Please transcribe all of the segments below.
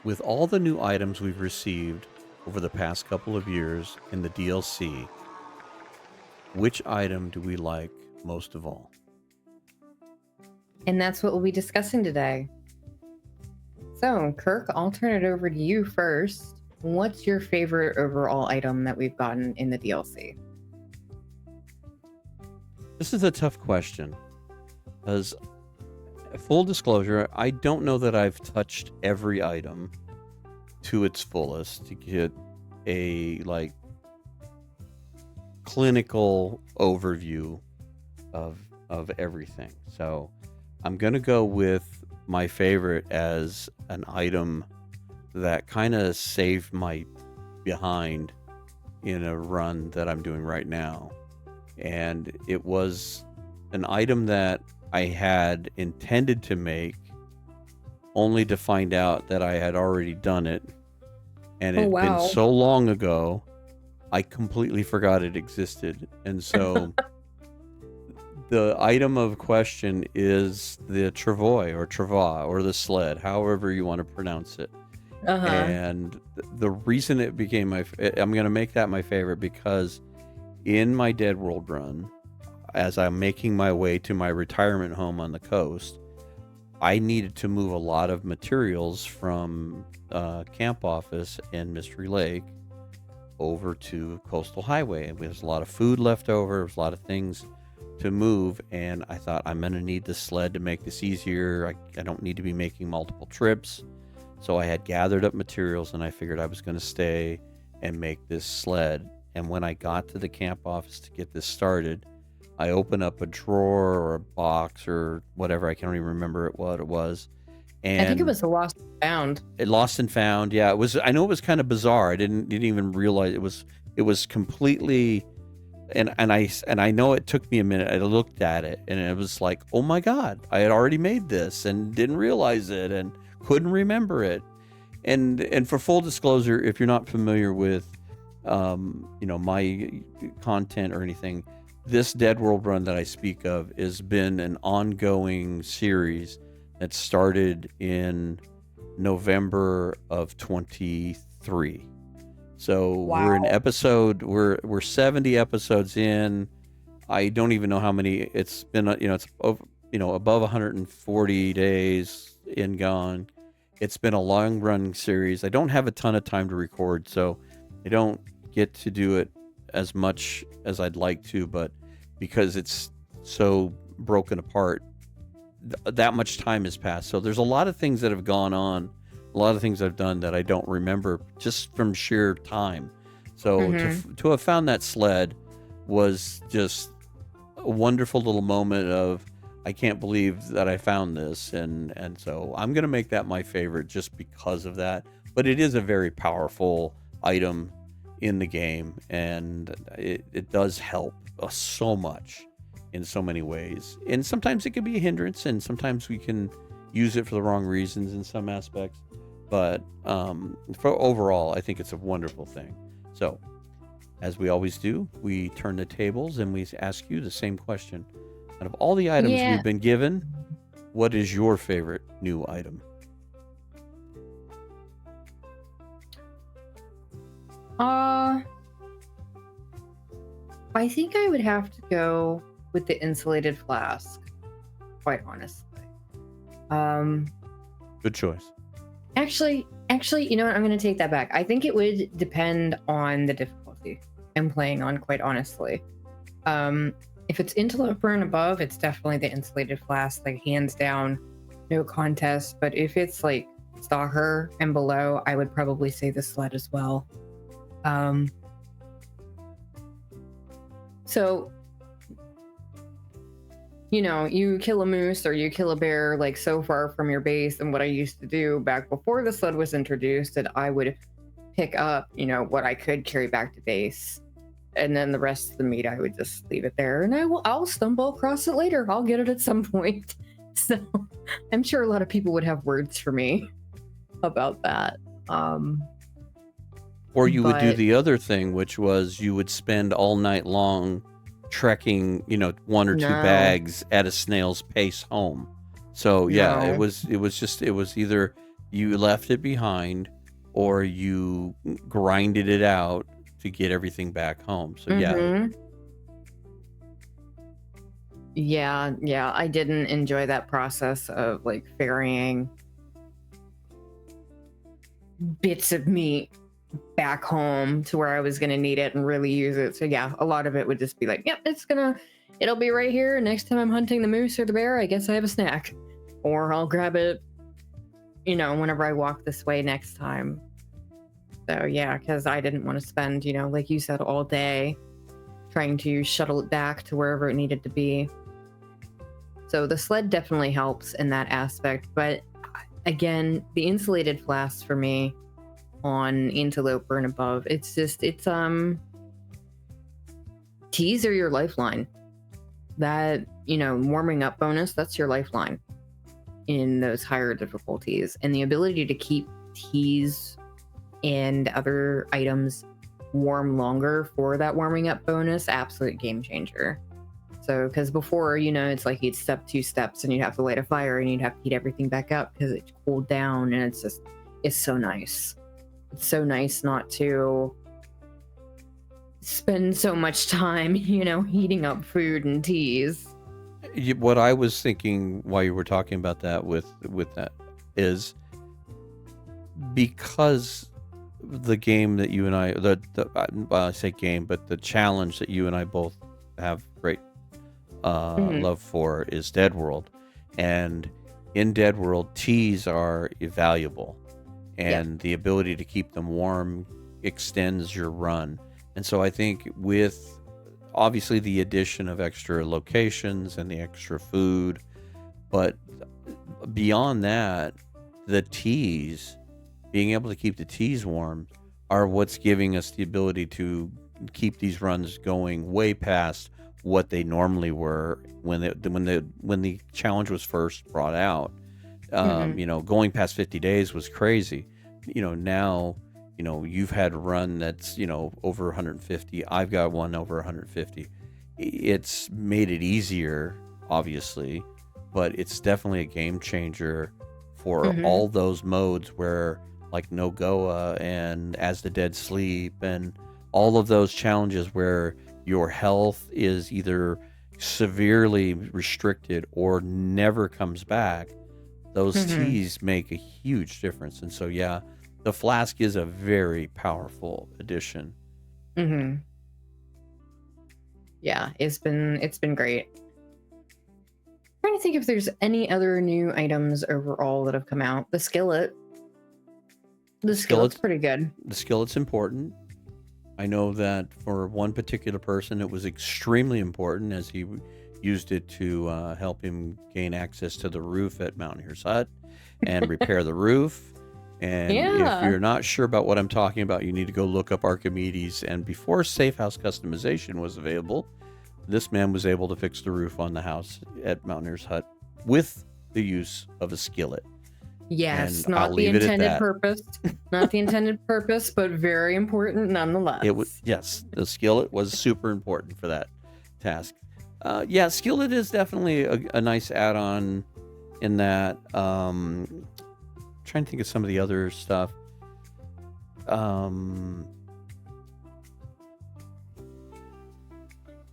With all the new items we've received over the past couple of years in the DLC, which item do we like most of all? And that's what we'll be discussing today. So, Kirk, I'll turn it over to you first. What's your favorite overall item that we've gotten in the DLC? This is a tough question because, full disclosure, I don't know that I've touched every item to its fullest to get a clinical overview of everything. So I'm gonna go with my favorite as an item that kind of saved my behind in a run that I'm doing right now. And it was an item that I had intended to make only to find out that I had already done it. And Oh, it had been wow. so long ago, I completely forgot it existed. And so the item of question is the travois or trava or the sled, however you want to pronounce it. Uh-huh. And the reason it became I'm going to make that my favorite because in my Dead World run, as I'm making my way to my retirement home on the coast, I needed to move a lot of materials from camp office and Mystery Lake over to Coastal Highway. There's a lot of food left over. There's a lot of things to move, and I thought I'm going to need the sled to make this easier. I don't need to be making multiple trips. So I had gathered up materials, and I figured I was going to stay and make this sled. And when I got to the camp office to get this started, I opened up a drawer or a box or whatever. I can't even remember what it was. And I think it was the Lost and Found. Lost and Found. Yeah, it was. I know it was kind of bizarre. I didn't even realize it was completely. And I know it took me a minute. I looked at it and it was like, oh my God, I had already made this and didn't realize it and couldn't remember it. And for full disclosure, if you're not familiar with my content or anything, this Dead World run that I speak of has been an ongoing series that started in November of 23. So Wow. we're 70 episodes in. I don't even know how many it's been, it's over, above 140 days in gone. It's been a long run series. I don't have a ton of time to record, so I don't get to do it as much as I'd like to, but because it's so broken apart, that much time has passed. So there's a lot of things that have gone on, a lot of things I've done that I don't remember just from sheer time. So to have found that sled was just a wonderful little moment of, I can't believe that I found this. And so I'm going to make that my favorite just because of that. But it is a very powerful item in the game, and it does help us so much in so many ways. And sometimes it can be a hindrance, and sometimes we can use it for the wrong reasons in some aspects. But for overall, I think it's a wonderful thing. So, as we always do, we turn the tables and we ask you the same question. Out of all the items we've been given, what is your favorite new item? I think I would have to go with the insulated flask, quite honestly. Good choice. Actually, you know what? I'm going to take that back. I think it would depend on the difficulty I'm playing on, quite honestly. If it's interloper and above, it's definitely the insulated flask, like hands down, no contest. But if it's like stalker and below, I would probably say the sled as well. So, you kill a moose or you kill a bear like so far from your base, and what I used to do back before the sled was introduced, that I would pick up, what I could carry back to base, and then the rest of the meat I would just leave it there, and I'll stumble across it later. I'll get it at some point. So I'm sure a lot of people would have words for me about that. Or you would do the other thing, which was you would spend all night long trekking, one or two bags at a snail's pace home. So yeah, it was either you left it behind, or you grinded it out to get everything back home. So yeah, Mm-hmm. Yeah, yeah. I didn't enjoy that process of like ferrying bits of meat back home to where I was going to need it and really use it. So yeah, a lot of it would just be like, yep, it'll be right here. Next time I'm hunting the moose or the bear, I guess I have a snack. Or I'll grab it, whenever I walk this way next time. So yeah, because I didn't want to spend, like you said, all day trying to shuttle it back to wherever it needed to be. So the sled definitely helps in that aspect. But again, the insulated flasks for me on Interloper and above, it's teas are your lifeline. That, warming up bonus, that's your lifeline in those higher difficulties. And the ability to keep teas and other items warm longer for that warming up bonus, absolute game changer. So, because before, it's like you'd step 2 steps and you'd have to light a fire and you'd have to heat everything back up because it's cooled down, and it's so nice. It's so nice not to spend so much time, heating up food and teas. what I was thinking while you were talking about that with that is, because the game that you and I, well, I say game, but the challenge that you and I both have great love for is Dead World. And in Dead World, teas are valuable, and the ability to keep them warm extends your run. And so I think with obviously the addition of extra locations and the extra food, but beyond that, the teas, being able to keep the teas warm, are what's giving us the ability to keep these runs going way past what they normally were when the challenge was first brought out. Going past 50 days was crazy. Now, you've had a run that's, over 150. I've got one over 150. It's made it easier, obviously, but it's definitely a game changer for all those modes where, like Nogoa and As the Dead Sleep, and all of those challenges where your health is either severely restricted or never comes back. Those teas make a huge difference. And so, yeah, the flask is a very powerful addition. Yeah, it's been great. Trying to think if there's any other new items overall that have come out. The skillet. The skillet's pretty good. The skillet's important. I know that for one particular person, it was extremely important, as he used it to help him gain access to the roof at Mountaineer's Hut and repair the roof. And if you're not sure about what I'm talking about, you need to go look up Archimedes. And before Safe House customization was available, this man was able to fix the roof on the house at Mountaineer's Hut with the use of a skillet. Yes, not the intended purpose. Not the intended purpose, but very important nonetheless. It was, yes, the skillet was super important for that task. Skillet is definitely a nice add-on in that. Trying to think of some of the other stuff.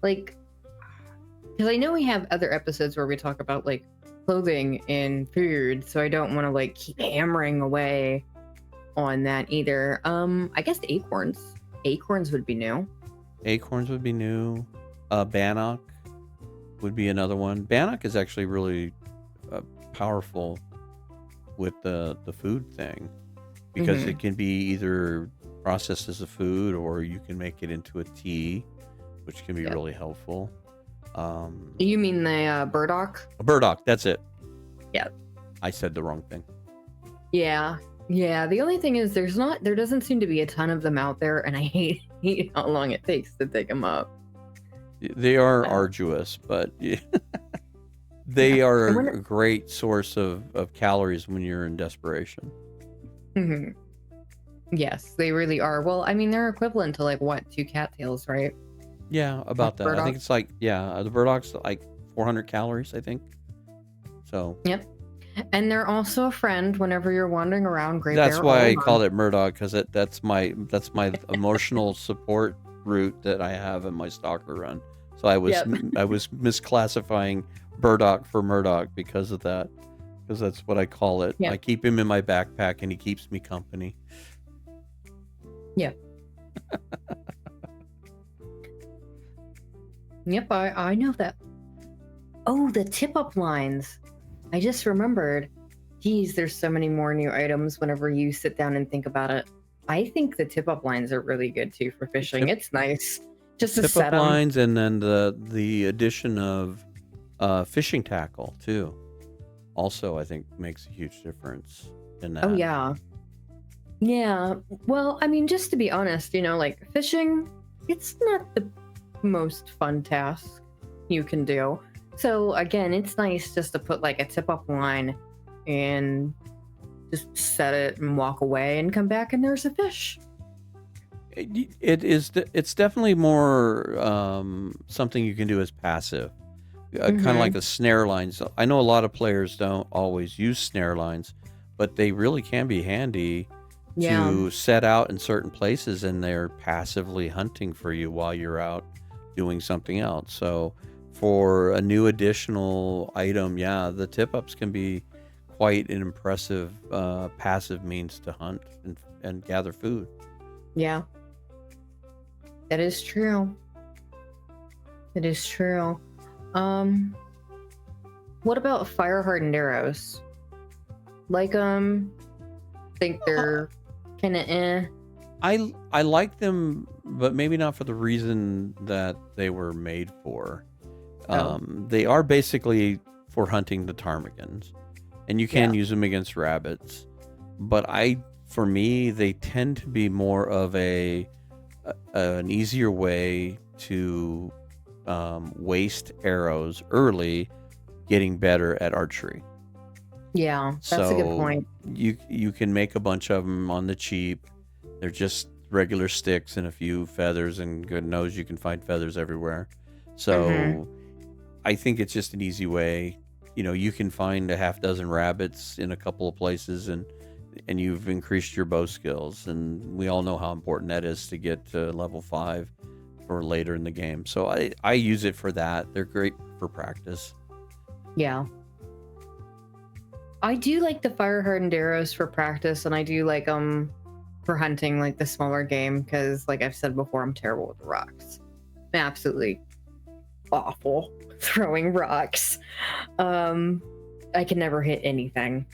Like, because I know we have other episodes where we talk about like clothing and food, so I don't want to like keep hammering away on that either. I guess the acorns would be new. Bannock would be another one. Bannock is actually really powerful with the food thing, because it can be either processed as a food, or you can make it into a tea, which can be really helpful. You mean the burdock? A burdock, that's it. Yeah. I said the wrong thing. Yeah. The only thing is there doesn't seem to be a ton of them out there, and I hate how long it takes to dig them up. They are arduous, but they are a great source of calories when you're in desperation. Yes, they really are. Well, I mean, they're equivalent to like what, 2 cattails, right? Yeah, about that. Burdock? I think it's like, the burdock's like 400 calories, I think. So. Yep. And they're also a friend whenever you're wandering around Great That's Bear all why I alone. called it Murdoch, because that's my emotional support route that I have in my stalker run. So I was Yep. misclassifying Burdock for Murdoch because of that, because that's what I call it. I Yep. keep him in my backpack and he keeps me company. Yep. Yep, I know that. Oh, the tip-up lines. I just remembered. Geez, there's so many more new items whenever you sit down and think about it. I think the tip-up lines are really good too for fishing. It's nice just to Tip set up them. lines, and then the addition of fishing tackle too. Also, I think makes a huge difference in that. Oh, yeah. Yeah. Well, I mean, just to be honest, like fishing, it's not the most fun task you can do. So again, it's nice just to put like a tip-up line and just set it and walk away and come back and there's a fish. It's definitely more something you can do as passive, kind of like the snare lines. I know a lot of players don't always use snare lines, but they really can be handy Yeah. to set out in certain places, and they're passively hunting for you while you're out doing something else. So for a new additional item, yeah, the tip-ups can be quite an impressive passive means to hunt and gather food. Yeah. That is true. It is true. What about fire hardened arrows? Like think they're kind of I like them, but maybe not for the reason that they were made for. Oh. They are basically for hunting the ptarmigans, and you can Yeah. use them against rabbits. But for me, they tend to be more of an easier way to waste arrows early, getting better at archery. Yeah, that's a good So point. you can make a bunch of them on the cheap. They're just regular sticks and a few feathers, and good knows you can find feathers everywhere. So I think it's just an easy way. You can find a half dozen rabbits in a couple of places, and you've increased your bow skills. And we all know how important that is to get to level 5 for later in the game. So I use it for that. They're great for practice. Yeah. I do like the fire hardened arrows for practice, and I do like for hunting, like the smaller game, because like I've said before, I'm terrible with rocks. I'm absolutely awful throwing rocks. I can never hit anything.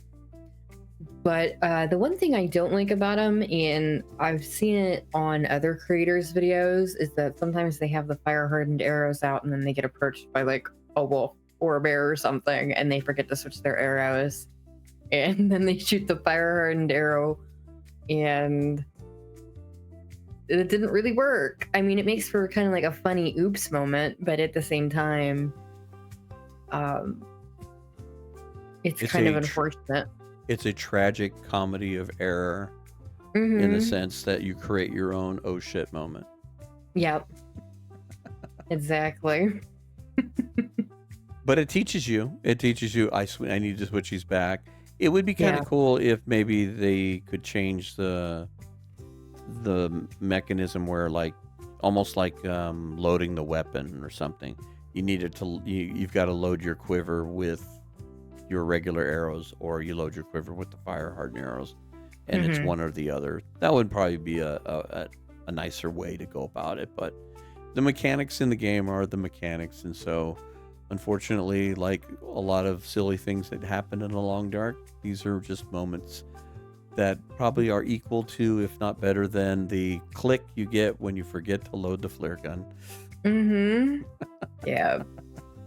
But the one thing I don't like about them, and I've seen it on other creators' videos, is that sometimes they have the fire hardened arrows out and then they get approached by like a wolf or a bear or something, and they forget to switch their arrows. And then they shoot the fire hardened arrow, and it didn't really work. I mean, it makes for kind of like a funny oops moment, but at the same time, it's kind of unfortunate. It's a tragic comedy of error in the sense that you create your own oh shit moment. Yep. Exactly. But it teaches you. I need to switch these back. It would be kind of cool if maybe they could change the mechanism where, like, almost like loading the weapon or something. You've got to load your quiver with your regular arrows, or you load your quiver with the fire hardened arrows, and it's one or the other. That would probably be a nicer way to go about it. But the mechanics in the game are the mechanics, and so unfortunately, like a lot of silly things that happen in the long dark, these are just moments that probably are equal to, if not better than, the click you get when you forget to load the flare gun. Yeah,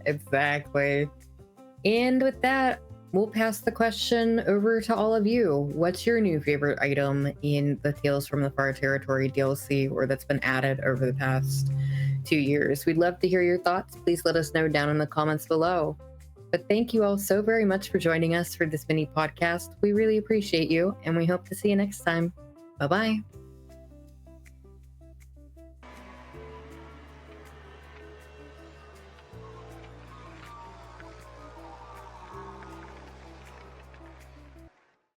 exactly. And with that, we'll pass the question over to all of you. What's your new favorite item in the Tales from the Far Territory DLC, or that's been added over the past 2 years? We'd love to hear your thoughts. Please let us know down in the comments below. But thank you all so very much for joining us for this mini podcast. We really appreciate you, and we hope to see you next time. Bye-bye.